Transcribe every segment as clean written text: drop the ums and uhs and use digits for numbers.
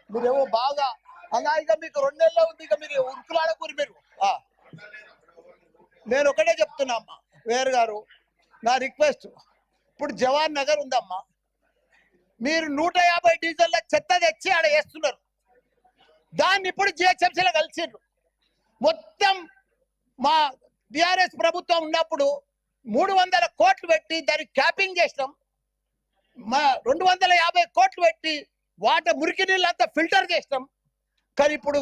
మీరేమో బాగా అలా ఇక మీకు 2 నెలల్లో ఉంది, ఇక మీరు ఉరుకులాడకూరి మీరు. నేను ఒకటే చెప్తున్నా అమ్మా వేరు గారు, నా రిక్వెస్ట్, ఇప్పుడు జవాన్ నగర్ ఉందమ్మా, మీరు 150 డీజిల్ల చెత్త తెచ్చి ఆడ వేస్తున్నారు. దాన్ని ఇప్పుడు జిహెచ్ఎంసీలో కలిసిండ్రు. మొత్తం మా టిఆర్ఎస్ ప్రభుత్వం ఉన్నప్పుడు 300 కోట్లు పెట్టి దానికి క్యాపింగ్ చేసినాం. మా 250 కోట్లు పెట్టి మురికి నీళ్ళంతా ఫిల్టర్ చేసినాం. కానీ ఇప్పుడు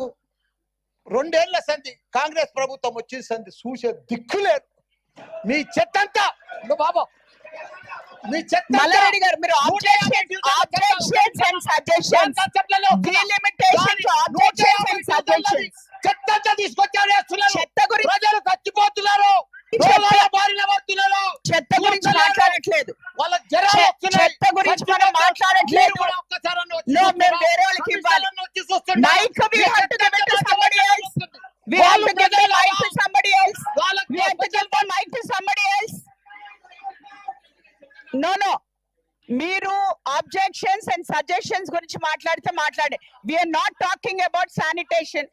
2 ఏళ్ల సంధి కాంగ్రెస్ ప్రభుత్వం వచ్చిన సంధి చూసే దిక్కులేదు. మీ చెత్త అంతా బాబా, మీ చెత్త మల్లారెడ్డి గారు, మీరు objections and suggestions, delimitation to objections and suggestions, చెత్త అంతా తీసుకొచ్చారు. చెత్త గురించి ప్రజలు చచ్చిపోతున్నారు, చెత్త గురించి మాట్లాడట్లేదు, వాళ్ళ జనాలు చెత్త గురించి మనం మాట్లాడట్లేదు. No, మేము వేరే వాళ్ళకి ఇవ్వాలి mic. We have to give it to somebody else. We have to give the mic to somebody else. We have to give the mic to somebody else. No. మీరు ఆబ్జెక్షన్స్ అండ్ సజెషన్స్ గురించి మాట్లాడితే మాట్లాడే. We are not talking about sanitation.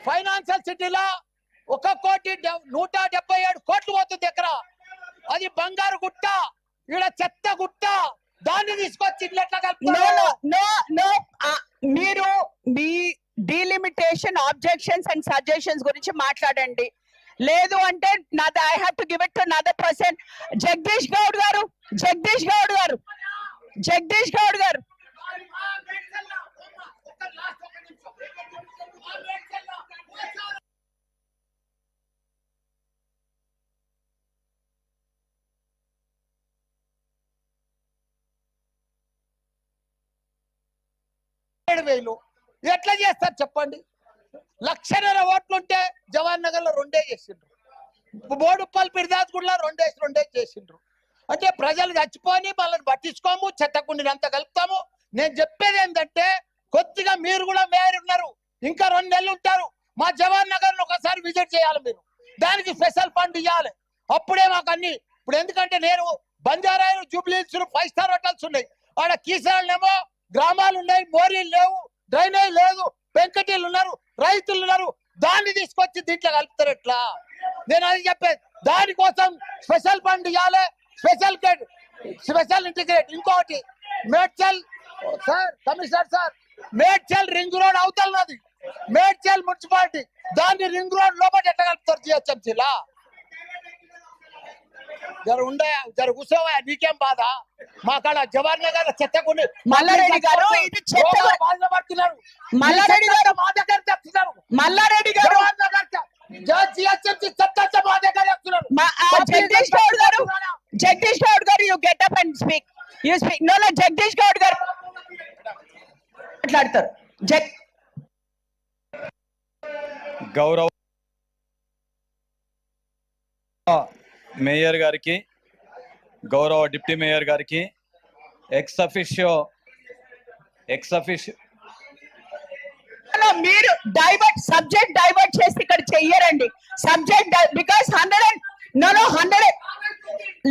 Financial సిటీలో 1,177 కోట్లు పోతుంది ఎకరా. అది బంగారు గుట్ట, ఈడ చెత్త గుట్ట. దాన్ని తీసుకొచ్చి ఇట్లా మీరు మీ డీలిమిటేషన్, ఆబ్జెక్షన్స్ అండ్ సజెషన్స్ గురించి మాట్లాడండి. లేదు అంటే నాది I have to give it to another person. Jagadish Goud గారు. ఎట్లా చేస్తారు చెప్పండి? 1,00,000 ఓట్లుంటే జవాన్ నగర్ లో 2 చేసిండ్రు, బోడుప్పల్ పిర్దాస్ గుడిలో 2 చేసిండ్రు. అంటే ప్రజలు చచ్చిపోని వాళ్ళని పట్టించుకోము, చెత్తకుండినంత కలుపుతాము. నేను చెప్పేది ఏంటంటే కొద్దిగా మీరు కూడా మేయర్ ఉన్నారు, ఇంకా 2 నెలలు ఉంటారు. మా జవాన్ నగర్ ఒకసారి విజిట్ చేయాలి మీరు. దానికి స్పెషల్ ఫండ్ ఇవ్వాలి. అప్పుడే మాకు అన్ని. ఇప్పుడు ఎందుకంటే నేను బంజారాలు, జూబ్లీహిల్స్ 5 స్టార్ హోటల్స్ ఉన్నాయి. ఆడ కీసరాళ్ళేమో గ్రామాలు ఉన్నాయి, మోరీలు లేవు, డ్రైనేజ్ లేదు, పెంకటీలు ఉన్నారు, రైతులు ఉన్నారు. దాన్ని తీసుకొచ్చి దీంట్లో కలుపుతారు ఎట్లా? నేను అది చెప్పేది. దానికోసం స్పెషల్ ఫండ్ ఇవ్వాలి, స్పెషల్ ఇంటిగ్రేట్. ఇంకోటి Medchal sir, commissioner sir, Medchal ring road అవతలన్నది మేడ్చల్ మున్సిపాలిటీ. దాన్ని రింగ్ రోడ్ లోపల ఎట్లా కలుపుతారు జిహెచ్ఎంసీలా? జర కూర్చోవా, నీకేం బాధ? మా కాడ జవాన్ నగర్ చెత్తకుండి మల్లారెడ్డి గారు, ఇది బాధపడుతున్నారు. మల్లారెడ్డి గారు మా దగ్గర చెప్తున్నారు. మల్లారెడ్డి గారు చెత్త మా దగ్గర చెప్తున్నారు. Jagadish Goud garu, you get up and speak. You speak. No Jagadish Goud garu మాట్లాడతారు. గౌరవ మేయర్ గారికి, గౌరవ డిప్యూటీ మేయర్ గారికి, ఎక్స్ అఫిషియో మీరు సబ్జెక్ట్ డైవర్ట్ చేసి ఇక్కడ చెయ్యరండి. సబ్జెక్ట్ బికాస్ 100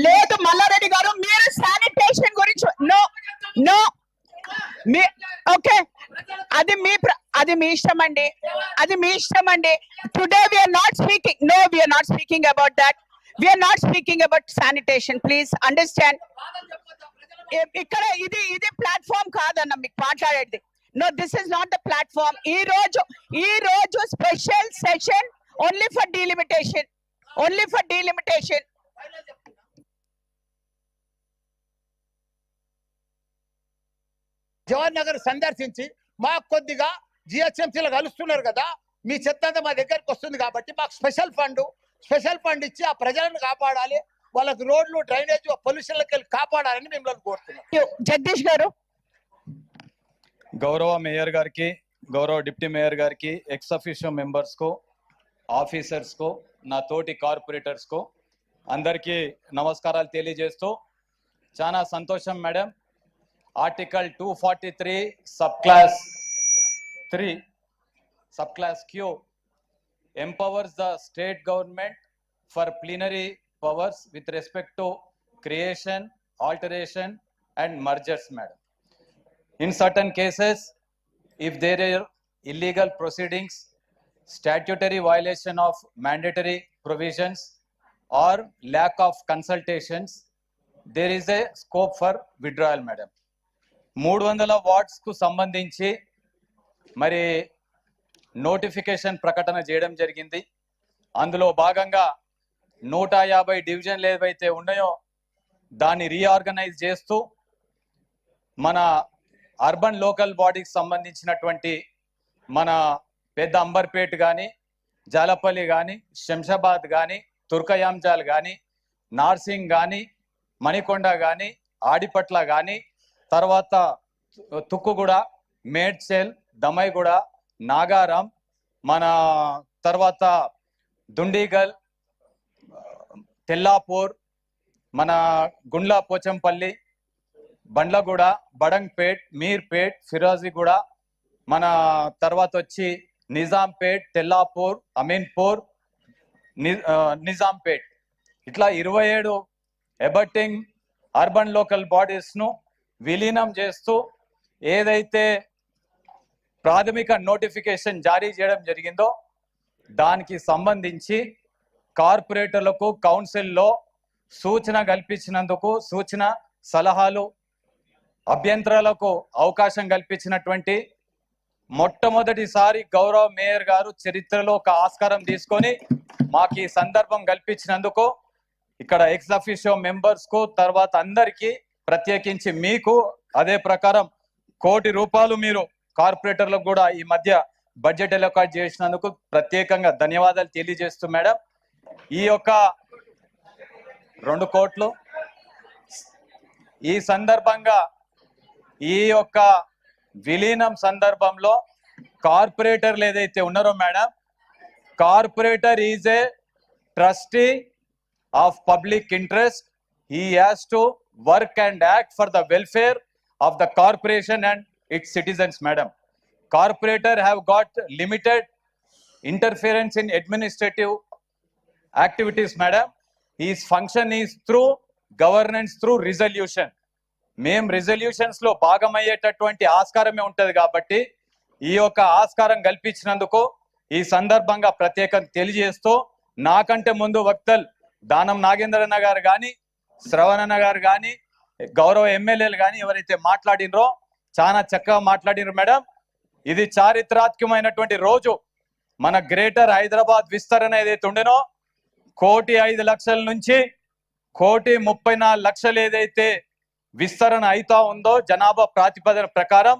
లేదు మల్లారెడ్డి గారు, మీరు శానిటేషన్ గురించి ఓకే, అది మీ ఇష్టం అండి. Today we are not speaking about that. We are not speaking about sanitation. Please understand. ఇక్కడ ఇది ప్లాట్ఫామ్ కాదన్న మీకు మాట్లాడేది. No, this is not the platform. ఈ రోజు special session only for delimitation. Jawahar Nagar సందర్శించి మాకు కొద్దిగా జిహెచ్ఎంసీలో కలుస్తున్నారు కదా, మీ చెత్త అంతా మా దగ్గరకు వస్తుంది కాబట్టి మాకు స్పెషల్ ఫండ్ ఇచ్చి ఆ ప్రజలను కాపాడాలి, వాళ్ళకి రోడ్లు, డ్రైనేజ్, పొల్యూషన్లకి వెళ్ళి కాపాడాలని మిమ్మల్ని కోరుతున్నాం. జగదీష్ గారు. గౌరవ మేయర్ గారికి, గౌరవ డిప్యూటీ మేయర్ గారికి, ఎక్స్ అఫిషియో మెంబర్స్ को, ఆఫీసర్స్ को, నా తోటి కార్పొరేటర్స్ को అందరికీ నమస్కారాలు తెలియజేస్తూ, చాలా సంతోషం madam. Article 243 sub class Q empowers the state government for plenary powers with respect to creation, alteration and mergers, madam. In certain cases, if there are illegal proceedings, statutory violation of mandatory provisions, or lack of consultations, there is a scope for withdrawal, madam. 300 wards కు సంబంధించి మరి notification ప్రకటన చేయడం జరిగింది. అందులో భాగంగా 150 డివిజన్లు ఏవైతే ఉన్నాయో దాన్ని రీఆర్గనైజ్ చేస్తూ మన అర్బన్ లోకల్ బాడీకి సంబంధించినటువంటి మన పెద్ద అంబర్పేట్ కానీ, జాలపల్లి కానీ, శంషాబాద్ కానీ, తుర్కయాంజాల్ కానీ, నార్సింగ్ కానీ, మణికొండ కానీ, ఆడిపట్ల కానీ, తర్వాత తుక్కుగూడ, మేడ్చల్, దమైగూడ, నాగారం, మన తర్వాత దుండిగల్, తెల్లాపూర్, మన గుండ్ల పోచంపల్లి, బండ్లగూడ, బడంగ్పేట్, మీర్పేట్, ఫిరోజీగూడ, మన తర్వాత వచ్చి నిజాంపేట్, తెల్లాపూర్, అమీన్పూర్, నిజాంపేట్, ఇట్లా 27 అబట్టింగ్ అర్బన్ లోకల్ బాడీస్ ను విలీనం చేస్తూ ఏదైతే ప్రాథమిక నోటిఫికేషన్ జారీ చేయడం జరిగిందో దానికి సంబంధించి కార్పొరేటర్లకు కౌన్సిల్లో సూచన కల్పించినందుకు, సూచన సలహాలు అభ్యంతరాలకు అవకాశం కల్పించినటువంటి మొట్టమొదటిసారి గౌరవ మేయర్ గారు చరిత్రలో ఒక ఆస్కారం తీసుకొని మాకు ఈ సందర్భం కల్పించినందుకు ఇక్కడ ఎక్స్ అఫీషియో మెంబర్స్ కు, తర్వాత అందరికీ, ప్రత్యేకించి మీకు అదే ప్రకారం ₹1 కోటి మీరు కార్పొరేటర్లకు కూడా ఈ మధ్య బడ్జెట్ అలొకేట్ చేసినందుకు ప్రత్యేకంగా ధన్యవాదాలు తెలియజేస్తూ మేడం, ఈ యొక్క 2 కోట్లు ఈ సందర్భంగా ఈ యొక్క విలీనం సందర్భంలో కార్పొరేటర్లు ఏదైతే ఉన్నారో madam, corporator is a trustee of public interest. He has to work and act for the welfare of the corporation and its citizens, madam. Corporator have got limited interference in administrative activities, madam. His function is through governance, through resolution. మేం resolutions లో భాగమయ్యేటటువంటి ఆస్కారమే ఉంటది కాబట్టి ఈ యొక్క ఆస్కారం కల్పించినందుకు ఈ సందర్భంగా ప్రత్యేకంగా తెలియజేస్తూ, నాకంటే ముందు వక్తలు దానం నాగేంద్రన్న గారు కానీ, శ్రవణన్న గారు కానీ, గౌరవ ఎమ్మెల్యేలు కానీ ఎవరైతే మాట్లాడినరో చాలా చక్కగా మాట్లాడినారు మేడం. ఇది చారిత్రాత్మకమైనటువంటి రోజు. మన గ్రేటర్ హైదరాబాద్ విస్తరణ ఏదైతే ఉండేనో 1,05,00,000 నుంచి 1,34,00,000 ఏదైతే విస్తరణ అవుతా ఉందో జనాభా ప్రాతిపదిక ప్రకారం